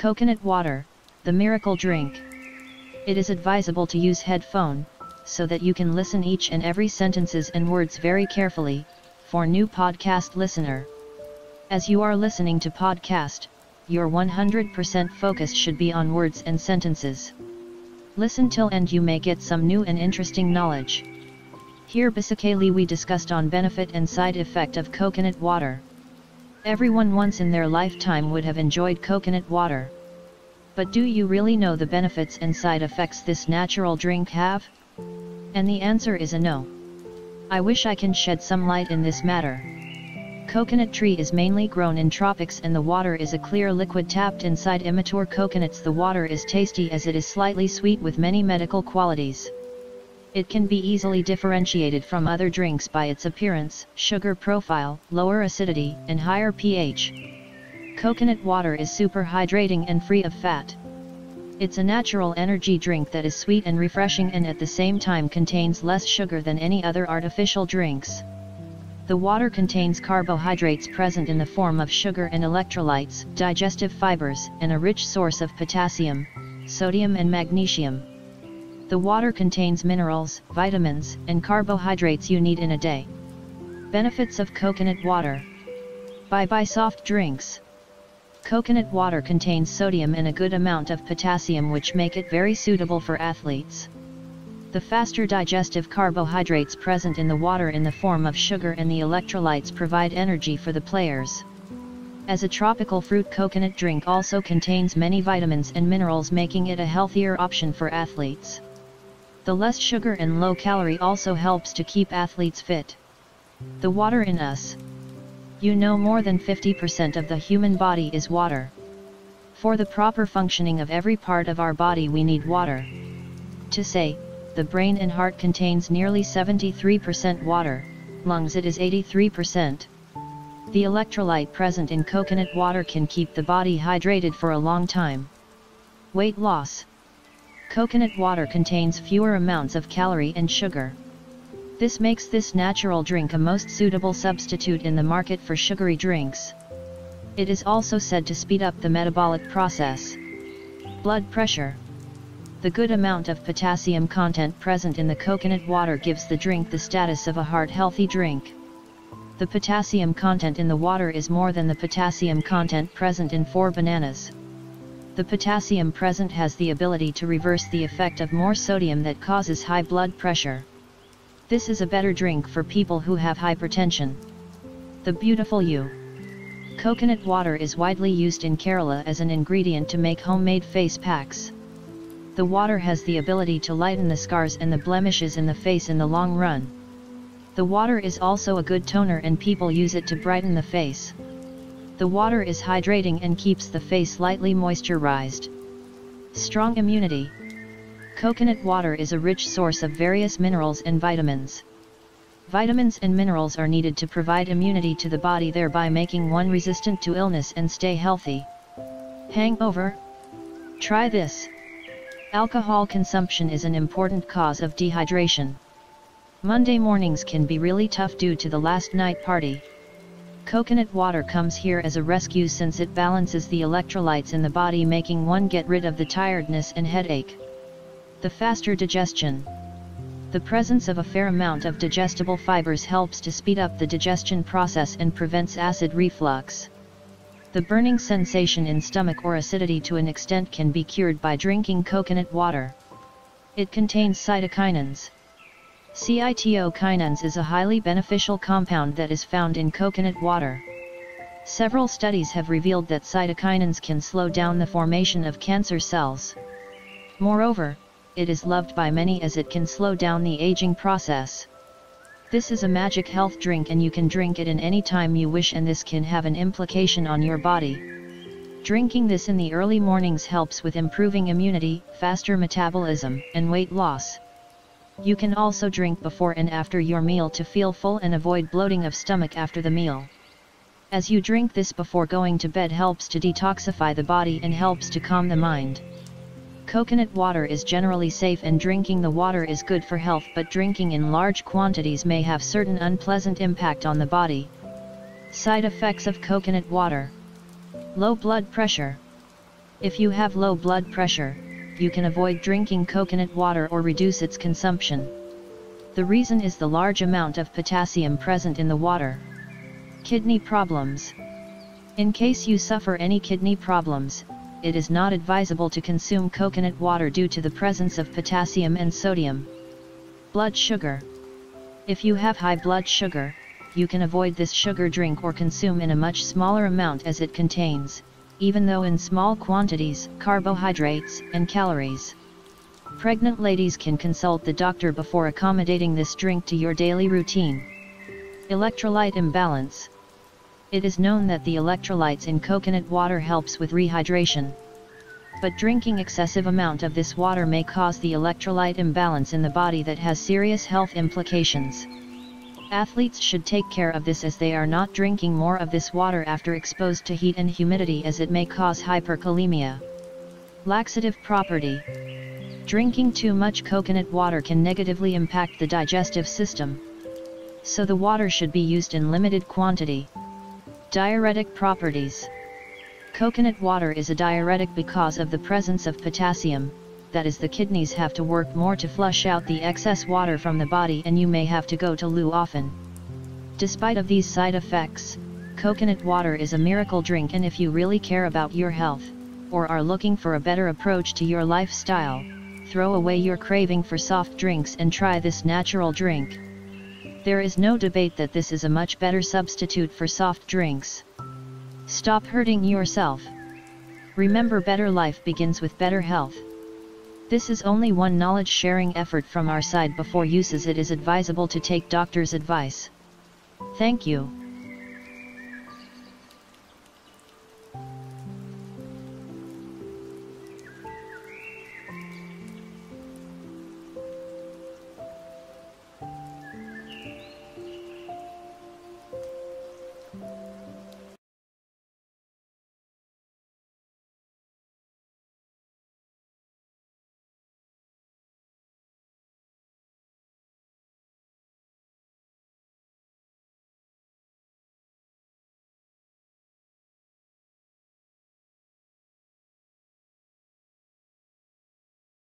Coconut water, the miracle drink. It is advisable to use headphone, so that you can listen each and every sentences and words very carefully, for new podcast listener. As you are listening to podcast, your 100% focus should be on words and sentences. Listen till end, you may get some new and interesting knowledge. Here basically we discussed on benefit and side effect of coconut water. Everyone once in their lifetime would have enjoyed coconut water. But do you really know the benefits and side effects this natural drink have? And the answer is a no. I wish I can shed some light in this matter. Coconut tree is mainly grown in tropics and the water is a clear liquid tapped inside immature coconuts. The water is tasty as it is slightly sweet with many medical qualities. It can be easily differentiated from other drinks by its appearance, sugar profile, lower acidity, and higher pH. Coconut water is super hydrating and free of fat. It's a natural energy drink that is sweet and refreshing and at the same time contains less sugar than any other artificial drinks. The water contains carbohydrates present in the form of sugar and electrolytes, digestive fibers, and a rich source of potassium, sodium and magnesium. The water contains minerals, vitamins, and carbohydrates you need in a day. Benefits of coconut water. Bye soft drinks. Coconut water contains sodium and a good amount of potassium, which make it very suitable for athletes. The faster digestive carbohydrates present in the water in the form of sugar and the electrolytes provide energy for the players. As a tropical fruit, coconut drink also contains many vitamins and minerals, making it a healthier option for athletes. The less sugar and low calorie also helps to keep athletes fit. The water in us. You know, more than 50% of the human body is water. For the proper functioning of every part of our body we need water. To say, the brain and heart contains nearly 73% water, lungs it is 83%. The electrolyte present in coconut water can keep the body hydrated for a long time. Weight loss. Coconut water contains fewer amounts of calorie and sugar. This makes this natural drink a most suitable substitute in the market for sugary drinks. It is also said to speed up the metabolic process. Blood pressure. The good amount of potassium content present in the coconut water gives the drink the status of a heart-healthy drink. The potassium content in the water is more than the potassium content present in 4 bananas. The potassium present has the ability to reverse the effect of more sodium that causes high blood pressure. This is a better drink for people who have hypertension. The beautiful you. Coconut water is widely used in Kerala as an ingredient to make homemade face packs. The water has the ability to lighten the scars and the blemishes in the face in the long run. The water is also a good toner and people use it to brighten the face. The water is hydrating and keeps the face lightly moisturized. Strong immunity. Coconut water is a rich source of various minerals and vitamins. Vitamins and minerals are needed to provide immunity to the body, thereby making one resistant to illness and stay healthy. Hangover? Try this. Alcohol consumption is an important cause of dehydration. Monday mornings can be really tough due to the last night party. Coconut water comes here as a rescue since it balances the electrolytes in the body, making one get rid of the tiredness and headache. The faster digestion. The presence of a fair amount of digestible fibers helps to speed up the digestion process and prevents acid reflux. The burning sensation in stomach or acidity to an extent can be cured by drinking coconut water. It contains cytokinins. Cytokinins is a highly beneficial compound that is found in coconut water. Several studies have revealed that cytokinins can slow down the formation of cancer cells. Moreover, it is loved by many as it can slow down the aging process. This is a magic health drink and you can drink it in any time you wish, and this can have an implication on your body. Drinking this in the early mornings helps with improving immunity, faster metabolism, and weight loss. You can also drink before and after your meal to feel full and avoid bloating of stomach after the meal. As you drink this before going to bed helps to detoxify the body and helps to calm the mind. Coconut water is generally safe and drinking the water is good for health, but drinking in large quantities may have certain unpleasant impact on the body. Side effects of coconut water. Low blood pressure. If you have low blood pressure, you can avoid drinking coconut water or reduce its consumption. The reason is the large amount of potassium present in the water. Kidney problems. In case you suffer any kidney problems, it is not advisable to consume coconut water due to the presence of potassium and sodium. Blood sugar. If you have high blood sugar, you can avoid this sugar drink or consume in a much smaller amount as it contains, even though in small quantities, carbohydrates and calories. Pregnant ladies can consult the doctor before accommodating this drink to your daily routine. Electrolyte imbalance. It is known that the electrolytes in coconut water helps with rehydration. But drinking excessive amount of this water may cause the electrolyte imbalance in the body that has serious health implications. Athletes should take care of this as they are not drinking more of this water after exposed to heat and humidity, as it may cause hyperkalemia. Laxative property. Drinking too much coconut water can negatively impact the digestive system, so the water should be used in limited quantity. Diuretic properties. Coconut water is a diuretic because of the presence of potassium, that is, the kidneys have to work more to flush out the excess water from the body, and you may have to go to loo often. Despite of these side effects, coconut water is a miracle drink, and if you really care about your health, or are looking for a better approach to your lifestyle, throw away your craving for soft drinks and try this natural drink. There is no debate that this is a much better substitute for soft drinks. Stop hurting yourself. Remember, better life begins with better health. This is only one knowledge sharing effort from our side. Before uses, it is advisable to take doctor's advice. Thank you.